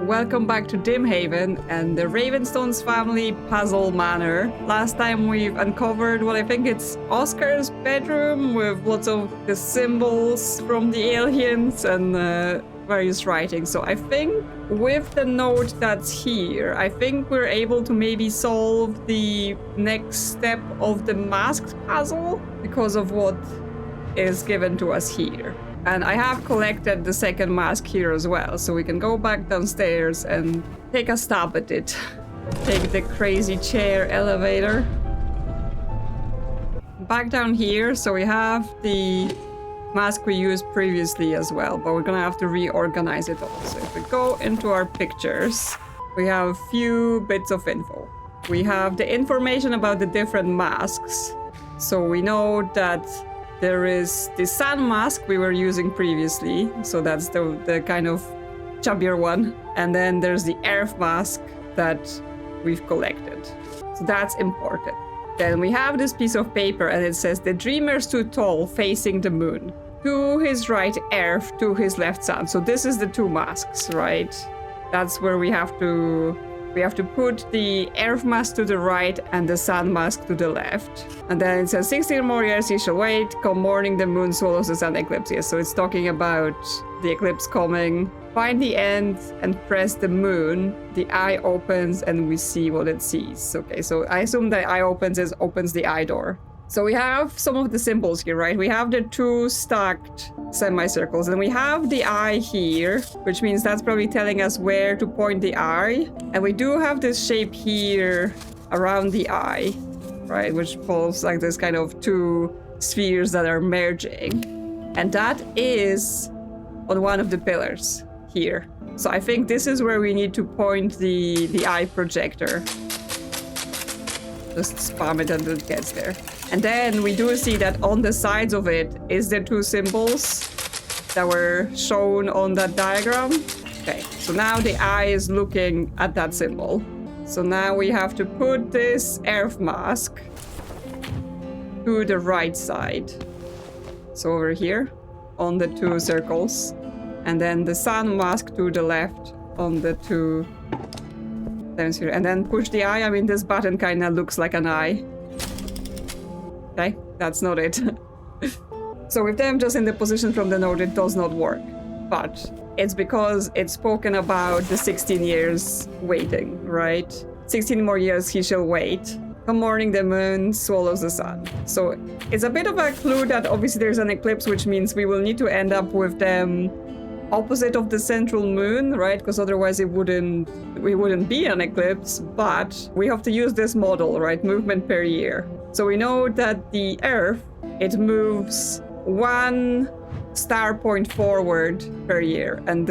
Welcome back to Dimhaven and the Ravenstone's family puzzle manor. Last time we've uncovered what I think it's Oscar's bedroom with lots of the symbols from the aliens and various writings. So I think with the note that's here, I think we're able to maybe solve the next step of the masked puzzle because of what is given to us here. And I have collected the second mask here as well, so we can go back downstairs and take a stab at it. Take the crazy chair elevator. Back down here, so we have the mask we used previously as well, but we're gonna have to reorganize it all. So if we go into our pictures, we have a few bits of info. We have the information about the different masks. So we know that there is the sun mask we were using previously, so that's the kind of chubbier one. And then there's the earth mask that we've collected. So that's important. Then we have this piece of paper and it says, the dreamer stood tall facing the moon. To his right, earth, to his left, sun. So this is the two masks, right? That's where we have to put the earth mask to the right and the sun mask to the left. And then it says 16 more years he shall wait. Come morning the moon swallows the sun eclipse. Yes, so it's talking about the eclipse coming. Find the end and press the moon. The eye opens and we see what it sees. Okay, so I assume the eye opens the eye door. So we have some of the symbols here, right? We have the two stacked semicircles, and we have the eye here, which means that's probably telling us where to point the eye. And we do have this shape here around the eye, right? Which pulls like this kind of two spheres that are merging. And that is on one of the pillars here. So I think this is where we need to point the eye projector. Just spam it until it gets there. And then we do see that on the sides of it is the two symbols that were shown on that diagram. Okay, so now the eye is looking at that symbol. So now we have to put this earth mask to the right side. So over here on the two circles. And then the sun mask to the left on the two here. And then push the eye. I mean, this button kind of looks like an eye. Okay, that's not it. So with them just in the position from the note, it does not work. But it's because it's spoken about the 16 years waiting, right? 16 more years he shall wait. Come morning the moon swallows the sun. So it's a bit of a clue that obviously there's an eclipse, which means we will need to end up with them opposite of the central moon, right? Because otherwise we wouldn't be an eclipse, but we have to use this model, right? Movement per year. So we know that the Earth, it moves 1 star point forward per year, and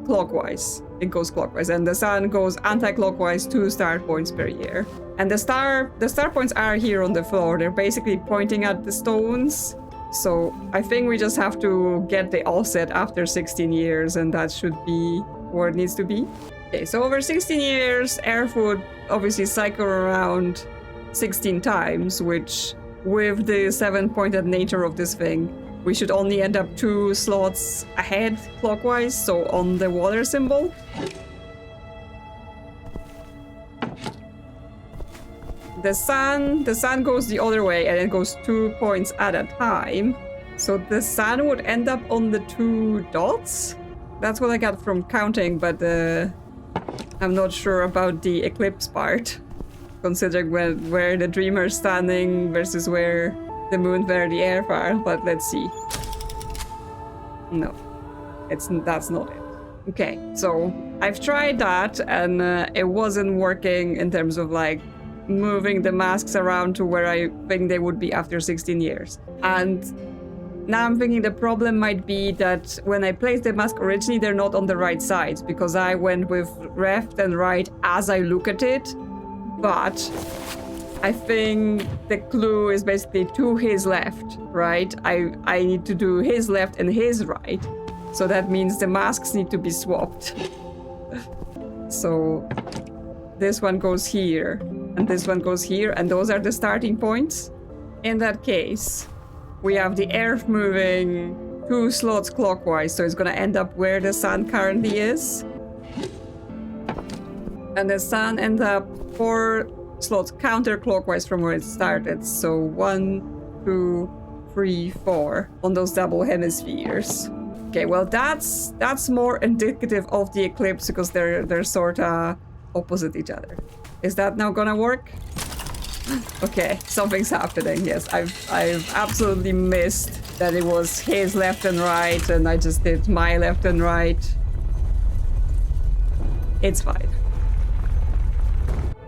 clockwise, it goes clockwise, and the sun goes anti-clockwise 2 star points per year. And the star points are here on the floor. They're basically pointing at the stones. So I think we just have to get the offset after 16 years, and that should be where it needs to be. Okay, so over 16 years, Earth would obviously cycle around 16 times, which with the 7-pointed nature of this thing, we should only end up 2 slots ahead clockwise, so on the water symbol. The sun goes the other way and it goes 2 points at a time. So the sun would end up on the 2 dots. That's what I got from counting, but I'm not sure about the eclipse part, considering where the dreamer's standing versus where the moon, where the air are. But let's see. No, that's not it. Okay, so I've tried that and it wasn't working in terms of like moving the masks around to where I think they would be after 16 years. And now I'm thinking the problem might be that when I placed the mask originally, they're not on the right sides because I went with left and right as I look at it. But I think the clue is basically to his left, right? I need to do his left and his right. So that means the masks need to be swapped. So this one goes here. And this one goes here, and those are the starting points. In that case, we have the Earth moving 2 slots clockwise, so it's gonna end up where the sun currently is. And the sun ends up 4 slots counterclockwise from where it started. So 1, 2, 3, 4 on those double hemispheres. Okay, well that's more indicative of the eclipse because they're sort of opposite each other. Is that now gonna work? Okay, something's happening. Yes, I've absolutely missed that it was his left and right, and I just did my left and right. It's fine.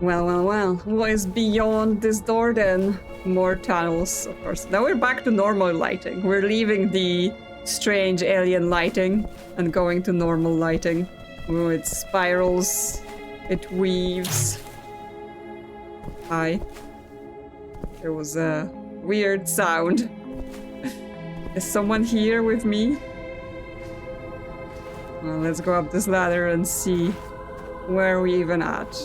Well. What is beyond this door then? More tunnels, of course. Now we're back to normal lighting. We're leaving the strange alien lighting and going to normal lighting. Oh, it spirals. It weaves. Hi. There was a weird sound. Is someone here with me? Well, let's go up this ladder and see where we even at.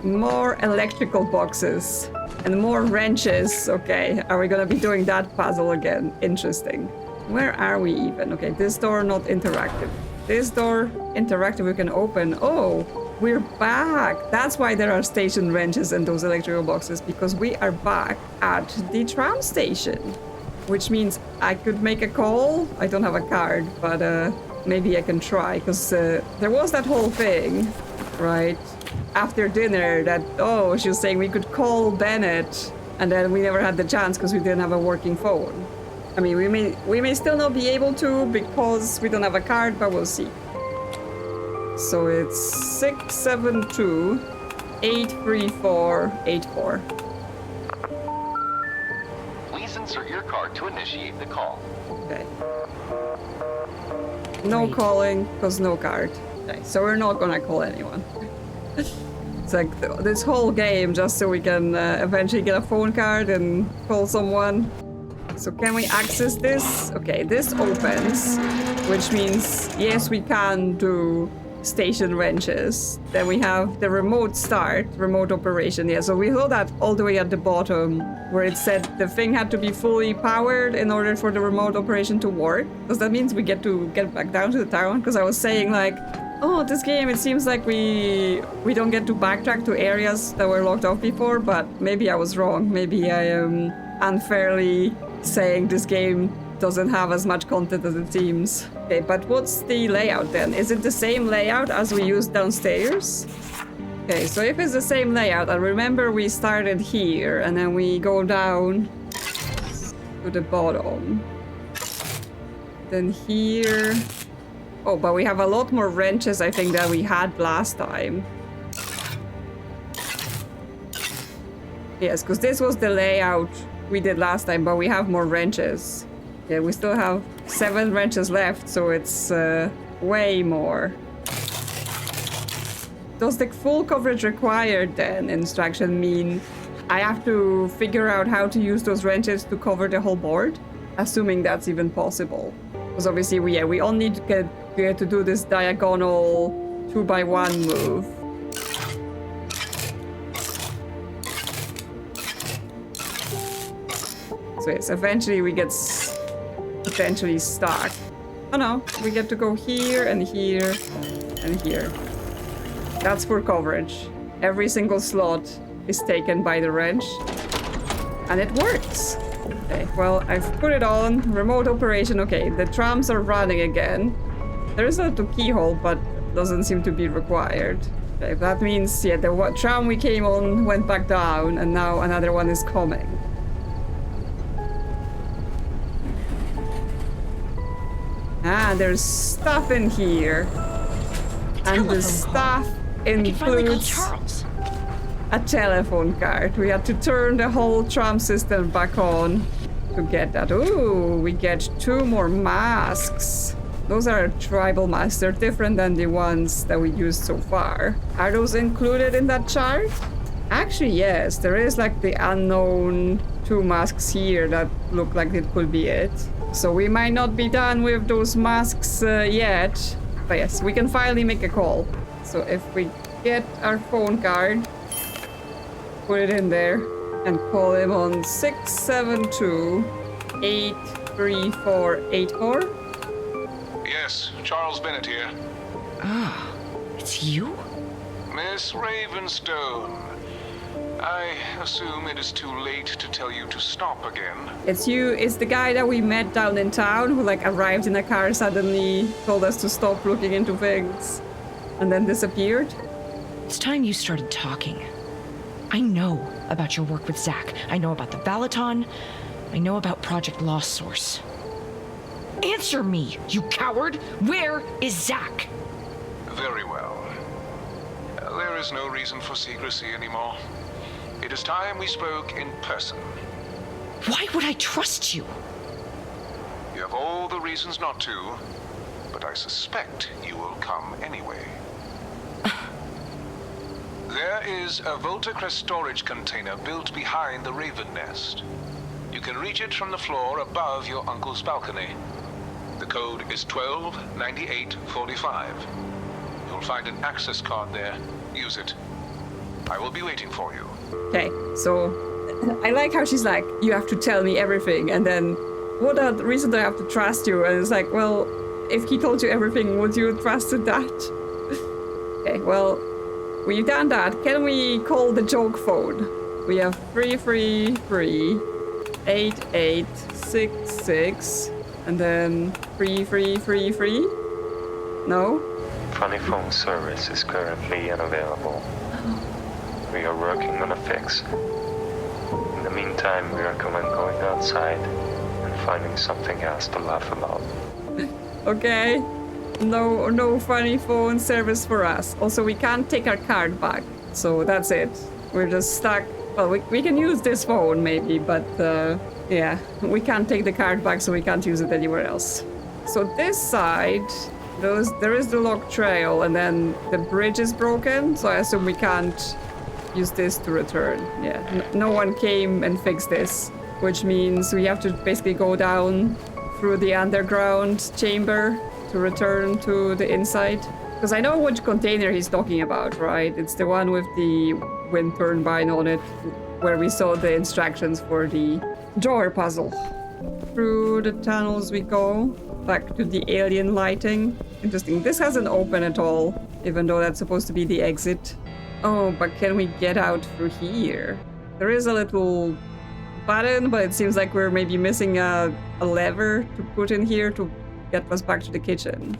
More electrical boxes and more wrenches. Okay, are we gonna be doing that puzzle again? Interesting. Where are we even? Okay, this door not interactive. This door interactive we can open. Oh, we're back. That's why there are station wrenches and those electrical boxes, because we are back at the tram station. Which means I could make a call. I don't have a card, but maybe I can try, because there was that whole thing, right? After dinner that, oh, she was saying we could call Bennett, and then we never had the chance because we didn't have a working phone. I mean, we may still not be able to because we don't have a card, but we'll see. So it's 672 834 84. Please insert your card to initiate the call. Okay. No calling because no card. Okay, so we're not gonna call anyone. It's like this whole game just so we can eventually get a phone card and call someone. So can we access this? Okay, this opens, which means yes, we can do station wrenches. Then we have the remote start, remote operation. Yeah, so we saw that all the way at the bottom where it said the thing had to be fully powered in order for the remote operation to work. Because that means we get to get back down to the town. Because I was saying like, oh, this game, it seems like we don't get to backtrack to areas that were locked off before, but maybe I was wrong. Maybe I am unfairly saying this game doesn't have as much content as it seems. Okay, but what's the layout then? Is it the same layout as we used downstairs? Okay, so if it's the same layout, I remember we started here and then we go down to the bottom. Then here. Oh, but we have a lot more wrenches, I think, than we had last time. Yes, because this was the layout we did last time, but we have more wrenches. Yeah, we still have 7 wrenches left, so it's way more. Does the full coverage required then instruction mean I have to figure out how to use those wrenches to cover the whole board? Assuming that's even possible. Because obviously we all need to get to do this diagonal 2x1 move. So yes, eventually we get potentially stuck. Oh no, we get to go here and here and here. That's for coverage. Every single slot is taken by the wrench. And it works. Okay, well, I've put it on. Remote operation. Okay, the trams are running again. There is a keyhole, but doesn't seem to be required. Okay, that means, yeah, the tram we came on went back down, and now another one is coming. Ah, there's stuff in here. And the stuff includes a telephone card. We had to turn the whole tram system back on to get that. Ooh, we get 2 more masks. Those are tribal masks. They're different than the ones that we used so far. Are those included in that chart? Actually, yes. There is like the unknown 2 masks here that look like it could be it. So we might not be done with those masks yet. But yes, we can finally make a call. So if we get our phone card, put it in there, and call him on 672 834 84. Yes, Charles Bennett here. Ah, it's you? Miss Ravenstone, I assume it is too late to tell you to stop again. It's you. It's the guy that we met down in town who like arrived in a car, suddenly told us to stop looking into things, and then disappeared. It's time you started talking. I know about your work with Zach. I know about the Valaton. I know about Project Lost Source. Answer me, you coward! Where is Zach? Very well. There is no reason for secrecy anymore. It is time we spoke in person. Why would I trust you? You have all the reasons not to, but I suspect you will come anyway. There is a Voltacrest storage container built behind the Raven Nest. You can reach it from the floor above your uncle's balcony. The code is 129845. You'll find an access card there. Use it. I will be waiting for you. Okay, so I like how she's like, you have to tell me everything, and then what reason do I have to trust you? And it's like, well, if he told you everything, would you have trusted that? Okay, well, we've done that. Can we call the joke phone? We have 333-8866 and then 3333. No? Funny phone service is currently unavailable. We are working on a fix. In the meantime, we recommend going outside and finding something else to laugh about. Okay. No funny phone service for us. Also, we can't take our card back. So that's it. We're just stuck. Well, we can use this phone maybe, but yeah, we can't take the card back, so we can't use it anywhere else. So this side, there is the locked trail, and then the bridge is broken, so I assume we can't use this to return. Yeah, no one came and fixed this, which means we have to basically go down through the underground chamber to return to the inside. Because I know which container he's talking about, right? It's the one with the wind turbine on it, where we saw the instructions for the drawer puzzle. Through the tunnels we go, back to the alien lighting. Interesting, this hasn't opened at all, even though that's supposed to be the exit. Oh, but can we get out through here? There is a little button, but it seems like we're maybe missing a lever to put in here to get us back to the kitchen.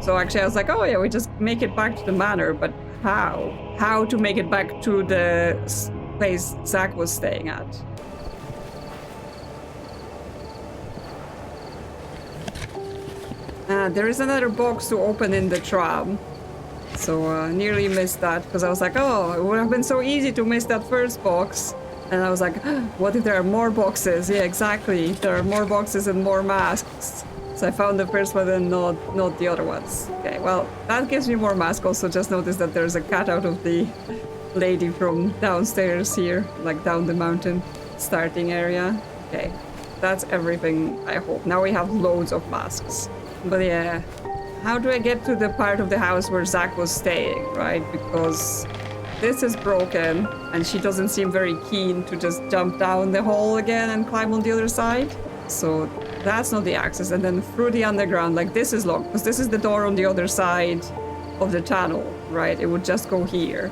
So actually I was like, oh yeah, we just make it back to the manor, but how? How to make it back to the place Zach was staying at? There is another box to open in the tram. So nearly missed that, because I was like, oh, it would have been so easy to miss that first box. And I was like, what if there are more boxes? Yeah, exactly. There are more boxes and more masks. So I found the first one and not the other ones. Okay, well, that gives me more masks. Also, just noticed that there's a cutout of the lady from downstairs here, like down the mountain starting area. Okay, that's everything, I hope. Now we have loads of masks. But yeah, how do I get to the part of the house where Zach was staying, right? Because this is broken, and she doesn't seem very keen to just jump down the hole again and climb on the other side. So that's not the access. And then through the underground, like this is locked, because this is the door on the other side of the tunnel, right? It would just go here.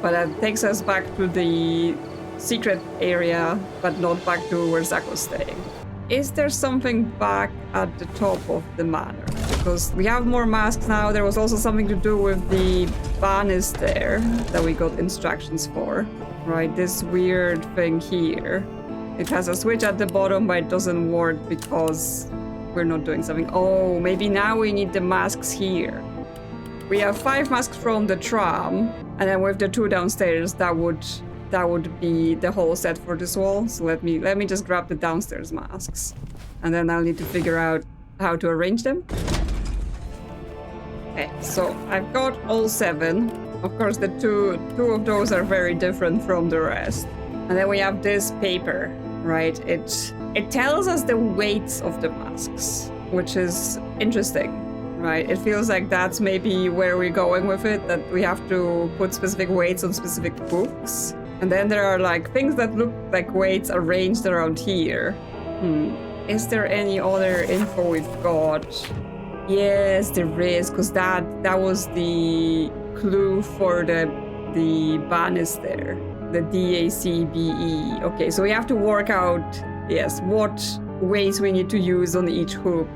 But that takes us back to the secret area, but not back to where Zach was staying. Is there something back at the top of the manor? Because we have more masks now. There was also something to do with the banister that we got instructions for, right? This weird thing here. It has a switch at the bottom, but it doesn't work because we're not doing something. Oh, maybe now we need the masks here. We have 5 masks from the tram, and then with the 2 downstairs, that would be the whole set for this wall. So let me just grab the downstairs masks, and then I'll need to figure out how to arrange them. Okay, so I've got all 7. Of course, the two of those are very different from the rest. And then we have this paper, right? It tells us the weights of the masks, which is interesting, right? It feels like that's maybe where we're going with it, that we have to put specific weights on specific books. And then there are like things that look like weights arranged around here. Is there any other info we've got? Yes, there is, because that was the clue for the banister, the DACBE. Okay, so we have to work out, yes, what weights we need to use on each hoop.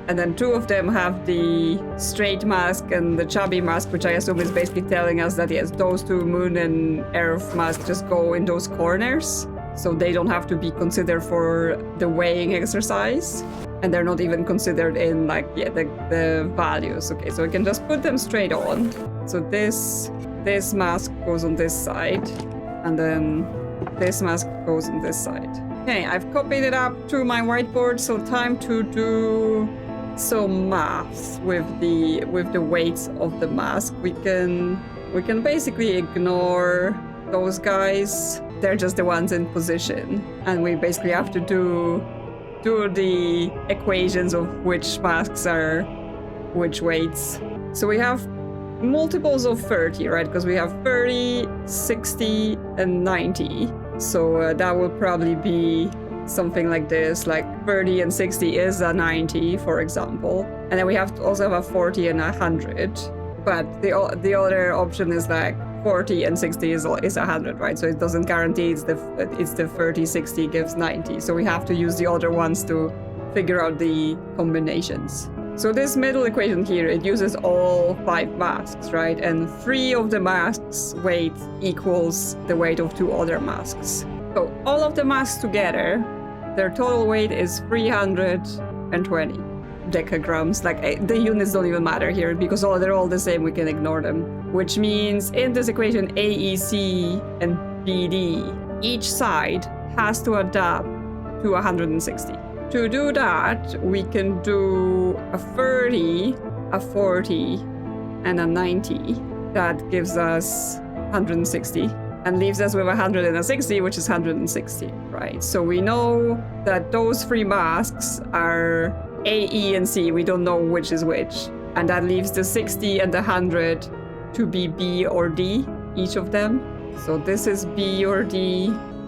And then 2 of them have the straight mask and the chubby mask, which I assume is basically telling us that, yes, those 2 moon and earth masks just go in those corners. So they don't have to be considered for the weighing exercise. And they're not even considered in, like, yeah, the values. Okay, so we can just put them straight on. So this mask goes on this side. And then this mask goes on this side. Okay, I've copied it up to my whiteboard. So time to do some math with the weights of the mask. We can basically ignore those guys. They're just the ones in position, and we basically have to do the equations of which masks are which weights. So we have multiples of 30, right? Because we have 30, 60, and 90. So that will probably be something like this, like 30 and 60 is a 90, for example. And then we have to also have a 40 and 100. But the other option is like 40 and 60 is 100, right? So it doesn't guarantee it's the 30, 60 gives 90. So we have to use the other ones to figure out the combinations. So this middle equation here, it uses all 5 masks, right? And 3 of the masks' weight equals the weight of 2 other masks. So all of the masks together, their total weight is 320 decagrams. Like, the units don't even matter here because they're all the same, we can ignore them. Which means in this equation AEC and BD, each side has to adapt to 160. To do that, we can do a 30, a 40, and a 90. That gives us 160. And leaves us with 160, which is 160, right? So we know that those 3 masks are A, E, and C. We don't know which is which. And that leaves the 60 and the 100 to be B or D, each of them. So this is B or D,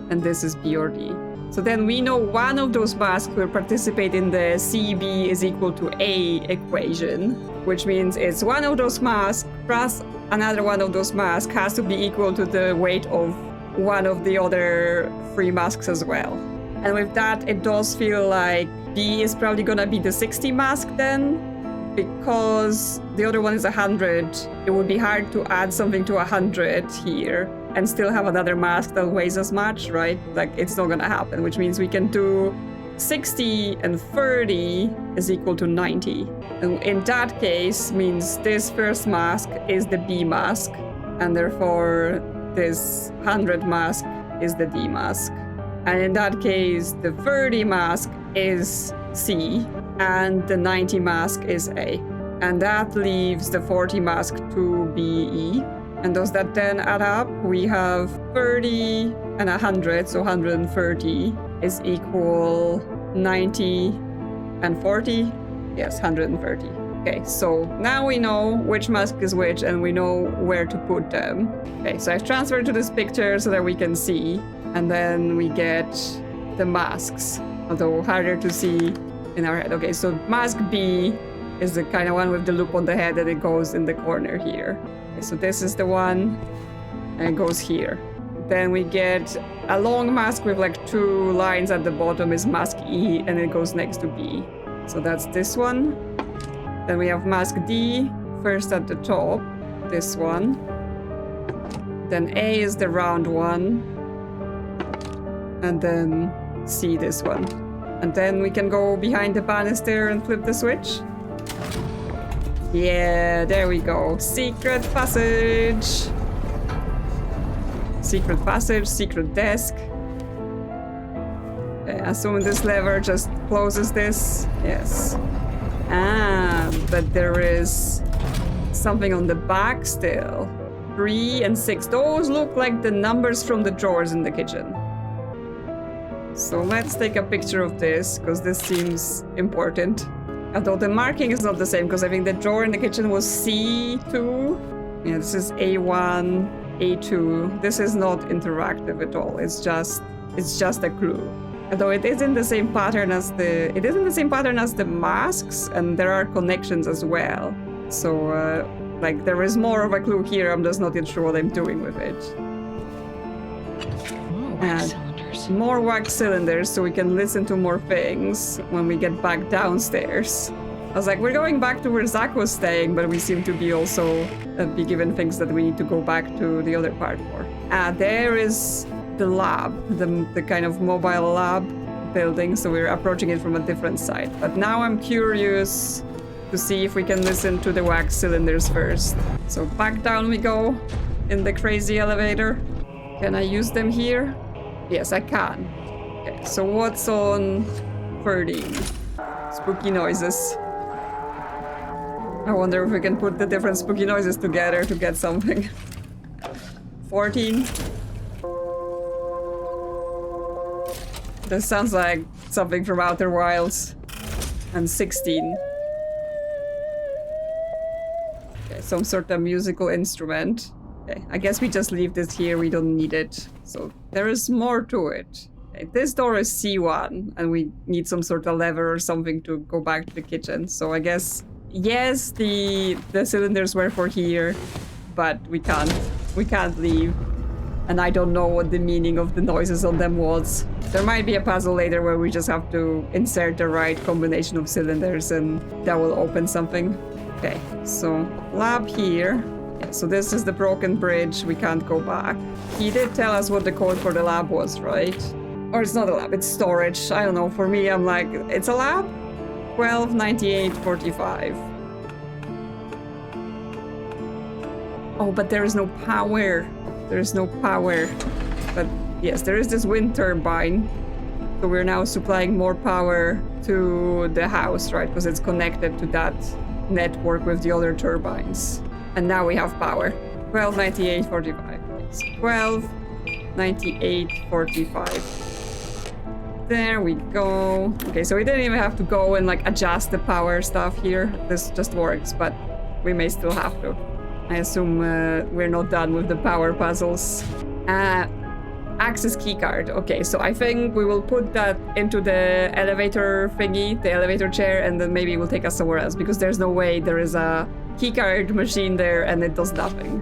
and this is B or D. So then we know one of those masks will participate in the CB is equal to A equation, which means it's one of those masks plus another one of those masks has to be equal to the weight of one of the other 3 masks as well. And with that, it does feel like B is probably gonna be the 60 mask then, because the other one is 100. It would be hard to add something to 100 here and still have another mask that weighs as much, right? Like, it's not gonna happen, which means we can do 60 and 30 is equal to 90. And in that case, means this first mask is the B mask, and therefore this 100 mask is the D mask. And in that case, the 30 mask is C, and the 90 mask is A. And that leaves the 40 mask to BE. And does that then add up? We have 30 and 100, so 130 is equal 90 and 40. Yes, 130. Okay, so now we know which mask is which and we know where to put them. Okay, so I've transferred to this picture so that we can see. And then we get the masks, although harder to see in our head. Okay, so mask B is the kind of one with the loop on the head and it goes in the corner here. Okay, so this is the one and it goes here. Then we get a long mask with like 2 lines at the bottom is mask E and it goes next to B. So that's this one. Then we have mask D, first at the top, this one. Then A is the round one. And then C, this one. And then we can go behind the banister and flip the switch. Yeah, there we go. Secret passage. Secret passage, secret desk. Okay, assuming this lever just closes this. Yes. Ah, but there is something on the back still. 3 and 6. Those look like the numbers from the drawers in the kitchen. So let's take a picture of this, because this seems important. Although the marking is not the same, because I think the drawer in the kitchen was C2. Yeah, this is A1, A2. This is not interactive at all. It's just a clue. Although it is in the same pattern as the masks, and there are connections as well. So Like, there is more of a clue here, I'm just not yet sure what I'm doing with it. More wax cylinders. More wax cylinders so we can listen to more things when we get back downstairs. I was like, we're going back to where Zach was staying, but we seem to be also be given things that we need to go back to the other part for. There is the lab, the kind of mobile lab building, so we're approaching it from a different side. But now I'm curious to see if we can listen to the wax cylinders first. So back down we go in the crazy elevator. Can I use them here? Yes, I can. Okay, so what's on 13? Spooky noises. I wonder if we can put the different spooky noises together to get something. 14. This sounds like something from Outer Wilds. And 16. Okay, some sort of musical instrument. Okay, I guess we just leave this here, we don't need it. So there is more to it. Okay, this door is C1, and we need some sort of lever or something to go back to the kitchen. So I guess, yes, the cylinders were for here, but we can't leave. And I don't know what the meaning of the noises on them was. There might be a puzzle later where we just have to insert the right combination of cylinders and that will open something. Okay, so lab here. Yeah, so this is the broken bridge, we can't go back. He did tell us what the code for the lab was, right? Or it's not a lab, it's storage. I don't know, for me I'm like, it's a lab? 129845. Oh, but there is no power. There is no power. But yes, there is this wind turbine. So we're now supplying more power to the house, right? Because it's connected to that network with the other turbines. And now we have power. 129845. 129845. There we go. Okay, so we didn't even have to go and like adjust the power stuff here. This just works, but we may still have to. I assume we're not done with the power puzzles. Access keycard. Okay, so I think we will put that into the elevator thingy, the elevator chair, and then maybe it will take us somewhere else because there's no way there is a keycard machine there and it does nothing.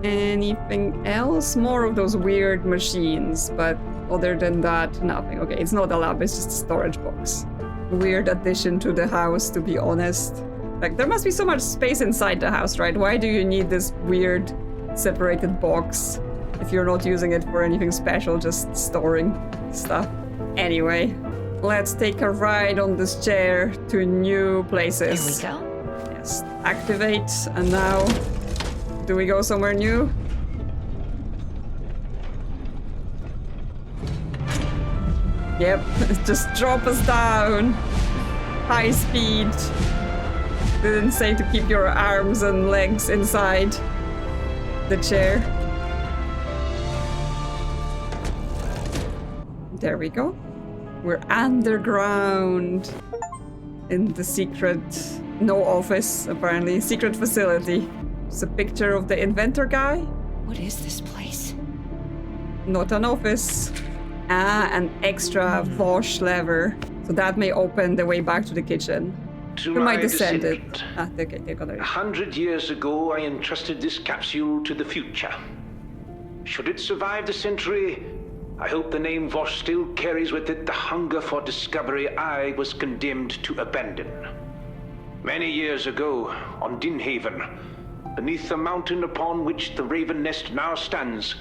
Anything else? More of those weird machines, but other than that, nothing. Okay, it's not a lab, it's just a storage box. Weird addition to the house, to be honest. Like, there must be so much space inside the house, right? Why do you need this weird separated box if you're not using it for anything special, just storing stuff? Anyway, let's take a ride on this chair to new places. Here we go. Yes, activate, and now, do we go somewhere new? Yep, just drop us down. High speed. Didn't say to keep your arms and legs inside the chair. There we go. We're underground in the secret, no office apparently, secret facility. It's a picture of the inventor guy. What is this place? Not an office. An extra Vosh lever. So that may open the way back to the kitchen. To We my might descend it. descendant. Okay, they got it. 100 years ago, I entrusted this capsule to the future. Should it survive the century, I hope the name Vosh still carries with it the hunger for discovery I was condemned to abandon. Many years ago, on Dimhaven, beneath the mountain upon which the Raven Nest now stands,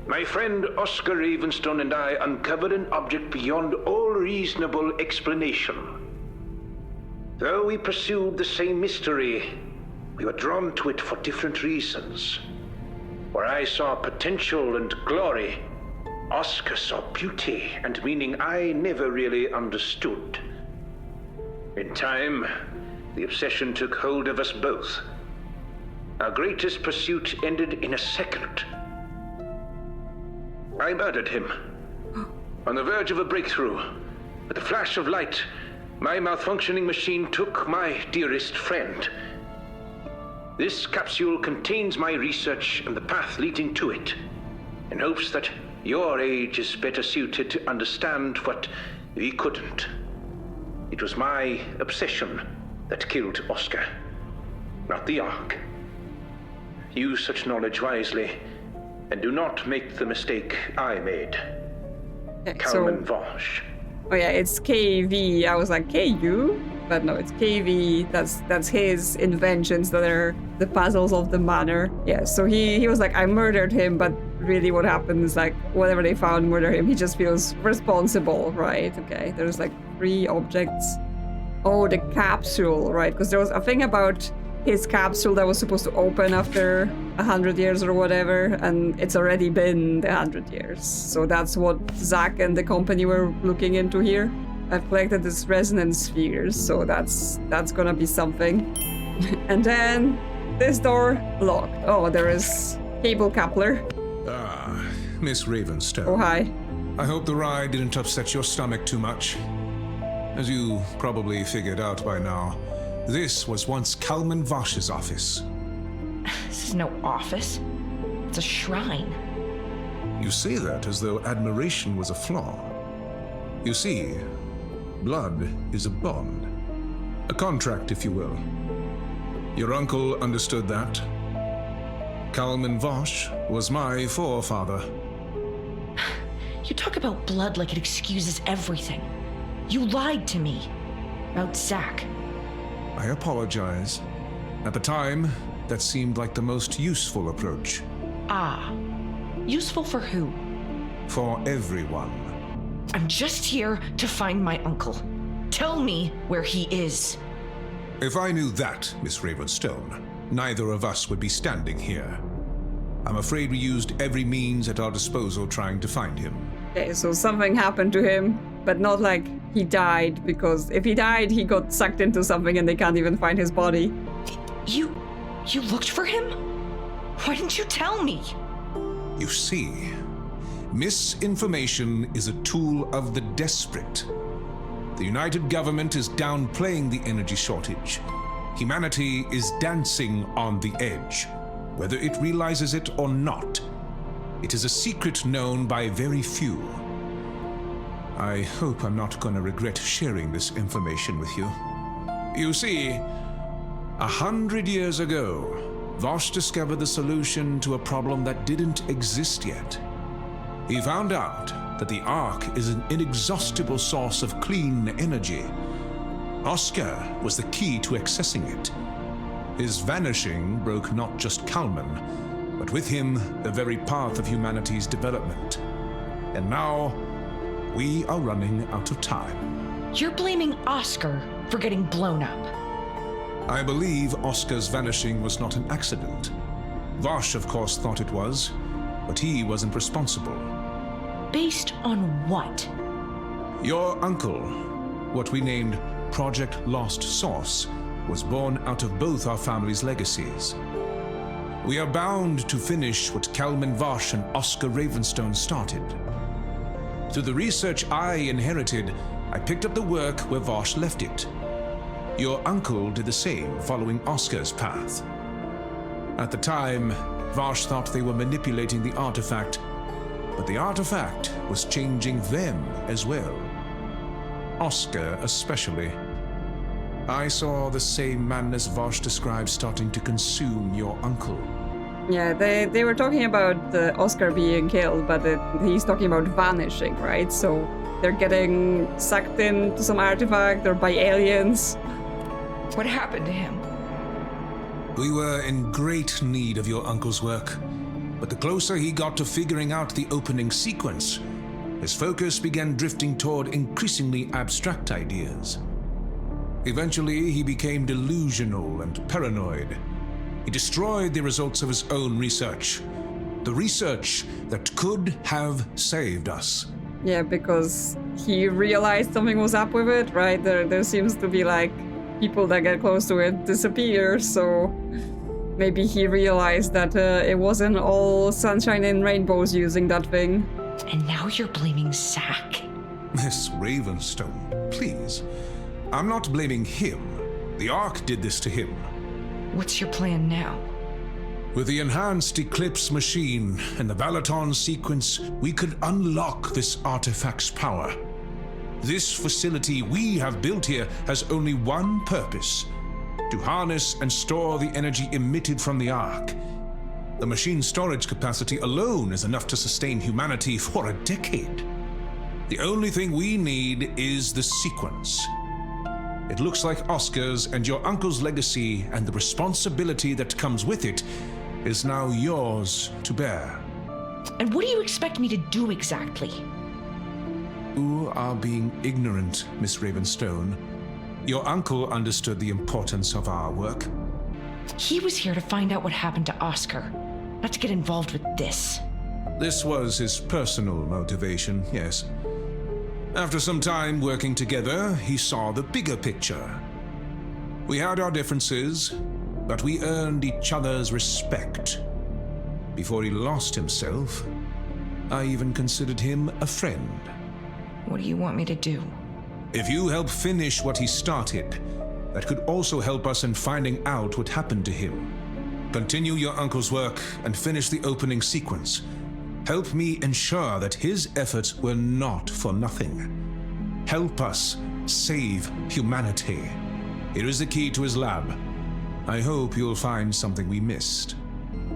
my friend Oscar Ravenstone and I uncovered an object beyond all reasonable explanation. Though we pursued the same mystery, we were drawn to it for different reasons. Where I saw potential and glory, Oscar saw beauty and meaning I never really understood. In time, the obsession took hold of us both. Our greatest pursuit ended in a second. I murdered him. On the verge of a breakthrough, with a flash of light, my malfunctioning machine took my dearest friend. This capsule contains my research and the path leading to it, in hopes that your age is better suited to understand what we couldn't. It was my obsession that killed Oscar, not the Ark. Use such knowledge wisely, and do not make the mistake I made. Okay, Kalman Vosh. Oh yeah, it's KV. I was like, KU? But no, it's KV. That's his inventions that are the puzzles of the Manor. Yeah, so he was like, I murdered him, but really what happens, like, whatever they found, murder him. He just feels responsible, right? Okay, there's like 3 objects. Oh, the capsule, right? Because there was a thing about his capsule that was supposed to open after 100 years or whatever, and it's already been 100 years. So that's what Zach and the company were looking into here. I've collected this resonance spheres, so that's gonna be something. And then this door locked. Oh, there is cable coupler. Ah, Miss Ravenstone. Oh, hi. I hope the ride didn't upset your stomach too much. As you probably figured out by now, this was once Kalman Vosh's office. This is no office. It's a shrine. You say that as though admiration was a flaw. You see, blood is a bond. A contract, if you will. Your uncle understood that. Kalman Vosh was my forefather. You talk about blood like it excuses everything. You lied to me. About Zach. I apologize. At the time, that seemed like the most useful approach. Ah. Useful for who? For everyone. I'm just here to find my uncle. Tell me where he is. If I knew that, Miss Ravenstone, neither of us would be standing here. I'm afraid we used every means at our disposal trying to find him. Okay, so something happened to him, but not like he died, because if he died, he got sucked into something and they can't even find his body. You looked for him? Why didn't you tell me? You see, misinformation is a tool of the desperate. The United Government is downplaying the energy shortage. Humanity is dancing on the edge, whether it realizes it or not. It is a secret known by very few. I hope I'm not gonna regret sharing this information with you. You see, 100 years ago, Vosh discovered the solution to a problem that didn't exist yet. He found out that the Ark is an inexhaustible source of clean energy. Oscar was the key to accessing it. His vanishing broke not just Kalman, but with him the very path of humanity's development. And now, we are running out of time. You're blaming Oscar for getting blown up. I believe Oscar's vanishing was not an accident. Vosh, of course, thought it was, but he wasn't responsible. Based on what? Your uncle, what we named Project Lost Source, was born out of both our families' legacies. We are bound to finish what Kalman Vosh and Oscar Ravenstone started. Through the research I inherited, I picked up the work where Vosh left it. Your uncle did the same, following Oscar's path. At the time, Vosh thought they were manipulating the artifact, but the artifact was changing them as well. Oscar especially. I saw the same madness Vosh described starting to consume your uncle. Yeah, they were talking about Oscar being killed, but he's talking about vanishing, right? So they're getting sucked into some artifact or by aliens. What happened to him? We were in great need of your uncle's work, but the closer he got to figuring out the opening sequence, his focus began drifting toward increasingly abstract ideas. Eventually, he became delusional and paranoid. He destroyed the results of his own research. The research that could have saved us. Yeah, because he realized something was up with it, right? There seems to be like people that get close to it disappear, so maybe he realized that it wasn't all sunshine and rainbows using that thing. And now you're blaming Zach? Miss Ravenstone, please. I'm not blaming him. The Ark did this to him. What's your plan now? With the enhanced Eclipse machine and the Valaton sequence, we could unlock this artifact's power. This facility we have built here has only one purpose: to harness and store the energy emitted from the Ark. The machine's storage capacity alone is enough to sustain humanity for a decade. The only thing we need is the sequence. It looks like Oscar's and your uncle's legacy and the responsibility that comes with it is now yours to bear. And what do you expect me to do exactly? You are being ignorant, Miss Ravenstone. Your uncle understood the importance of our work. He was here to find out what happened to Oscar, not to get involved with this. This was his personal motivation, yes. After some time working together, he saw the bigger picture. We had our differences, but we earned each other's respect. Before he lost himself, I even considered him a friend. What do you want me to do? If you help finish what he started, that could also help us in finding out what happened to him. Continue your uncle's work and finish the opening sequence. Help me ensure that his efforts were not for nothing. Help us save humanity. Here is the key to his lab. I hope you'll find something we missed.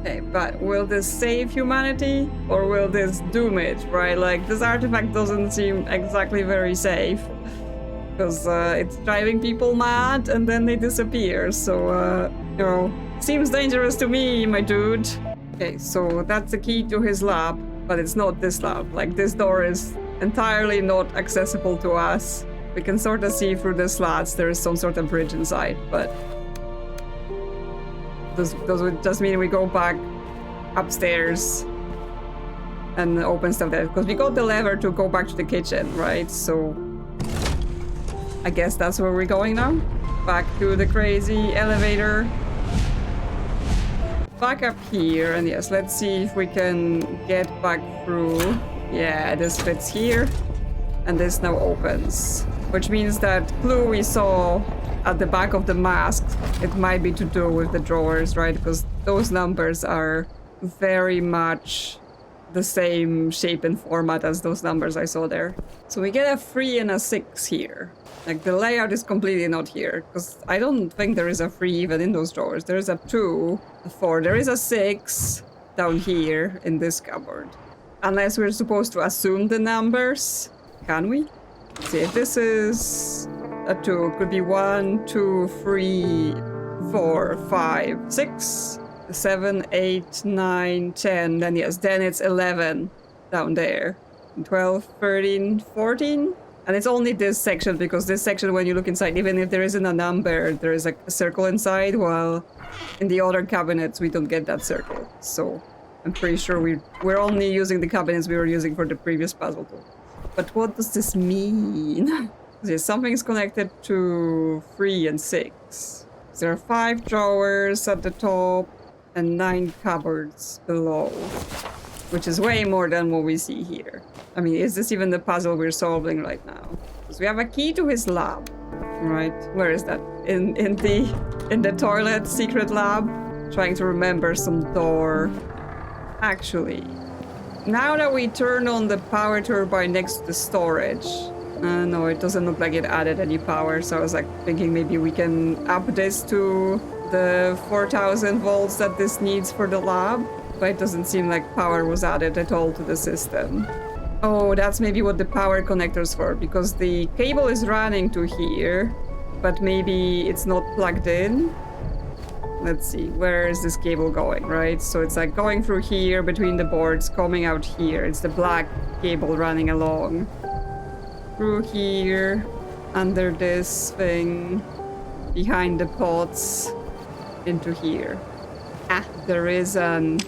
Okay, but will this save humanity or will this doom it, right? Like, this artifact doesn't seem exactly very safe because it's driving people mad and then they disappear. So, you know, seems dangerous to me, my dude. Okay, so that's the key to his lab, but it's not this lab. Like, this door is entirely not accessible to us. We can sort of see through the slats. There is some sort of bridge inside, but does it just mean we go back upstairs and open stuff there? Because we got the lever to go back to the kitchen, right? So I guess that's where we're going now. Back to the crazy elevator. Back up here, and yes, let's see if we can get back through. Yeah, this fits here. And this now opens. Which means that clue we saw at the back of the mask, it might be to do with the drawers, right? Because those numbers are very much the same shape and format as those numbers I saw there. So we get a 3 and a 6 here. Like, the layout is completely not here, because I don't think there is a 3 even in those drawers. There is a 2, a 4, there is a 6 down here in this cupboard. Unless we're supposed to assume the numbers. Can we? Let's see, if this is a 2, it could be 1, 2, 3, 4, 5, 6, 7, 8, 9, 10. Then yes, then it's 11 down there. 12, 13, 14. And it's only this section, because this section, when you look inside, even if there isn't a number, there is a circle inside, while in the other cabinets, we don't get that circle. So I'm pretty sure we're only using the cabinets we were using for the previous puzzle too. But what does this mean? Something is connected to 3 and 6. There are 5 drawers at the top and 9 cupboards below, which is way more than what we see here. I mean, is this even the puzzle we're solving right now? Because we have a key to his lab, right? Where is that? In the toilet secret lab? Trying to remember some door. Actually, now that we turn on the power turbine next to the storage, no, it doesn't look like it added any power, so I was like thinking maybe we can up this to the 4000 volts that this needs for the lab, but it doesn't seem like power was added at all to the system. Oh, that's maybe what the power connector's for, because the cable is running to here, but maybe it's not plugged in. Let's see, where is this cable going, right? So it's like going through here between the boards, coming out here. It's the black cable running along. Through here, under this thing, behind the pots, into here. Ah, there is an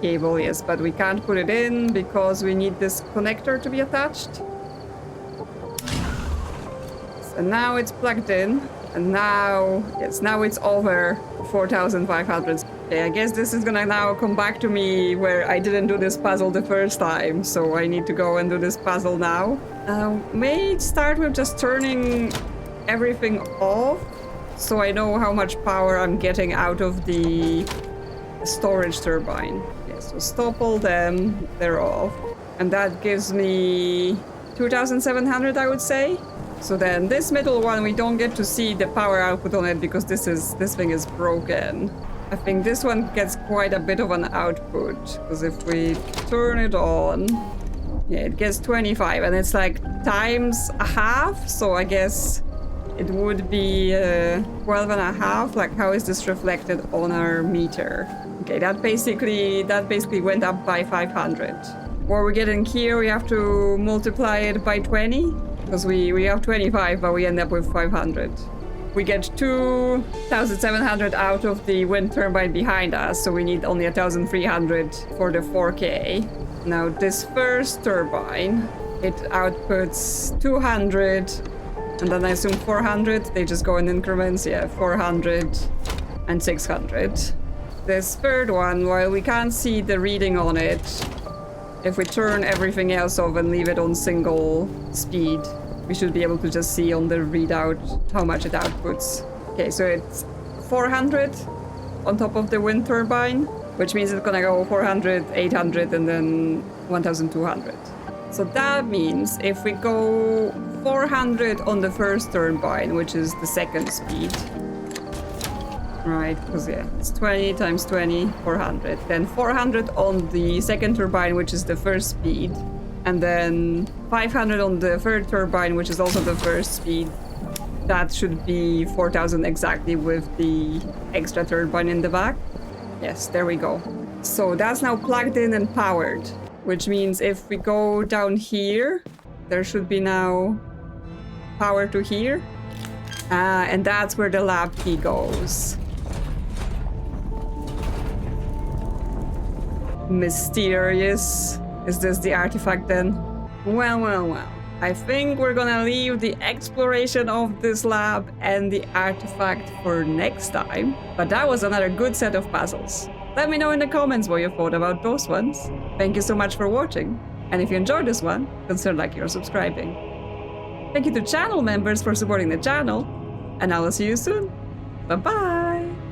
cable, yes, but we can't put it in because we need this connector to be attached. And now it's plugged in. And now, yes, now it's over 4,500. Okay, I guess this is gonna now come back to me where I didn't do this puzzle the first time, so I need to go and do this puzzle now. May start with just turning everything off, so I know how much power I'm getting out of the storage turbine. Okay, so stop all them, they're off. And that gives me 2,700, I would say. So then this middle one, we don't get to see the power output on it because this thing is broken. I think this one gets quite a bit of an output, because if we turn it on, yeah, it gets 25, and it's like times a half, so I guess it would be 12 and a half. Like, how is this reflected on our meter? Okay, that basically went up by 500. What we're getting here, we have to multiply it by 20, because we have 25, but we end up with 500. We get 2,700 out of the wind turbine behind us, so we need only 1,300 for the 4K. Now this first turbine, it outputs 200, and then I assume 400. They just go in increments, yeah, 400 and 600. This third one, while we can't see the reading on it, if we turn everything else off and leave it on single speed, we should be able to just see on the readout how much it outputs. Okay, so it's 400 on top of the wind turbine, which means it's gonna go 400, 800, and then 1,200. So that means if we go 400 on the first turbine, which is the second speed, right, because yeah, it's 20 times 20, 400. Then 400 on the second turbine, which is the first speed. And then 500 on the third turbine, which is also the first speed. That should be 4,000 exactly with the extra turbine in the back. Yes, there we go. So that's now plugged in and powered, which means if we go down here, there should be now power to here. And that's where the lab key goes. Mysterious. Is this the artifact then? Well. I think we're gonna leave the exploration of this lab and the artifact for next time. But that was another good set of puzzles. Let me know in the comments what you thought about those ones. Thank you so much for watching. And if you enjoyed this one, consider liking or subscribing. Thank you to channel members for supporting the channel. And I will see you soon. Bye-bye!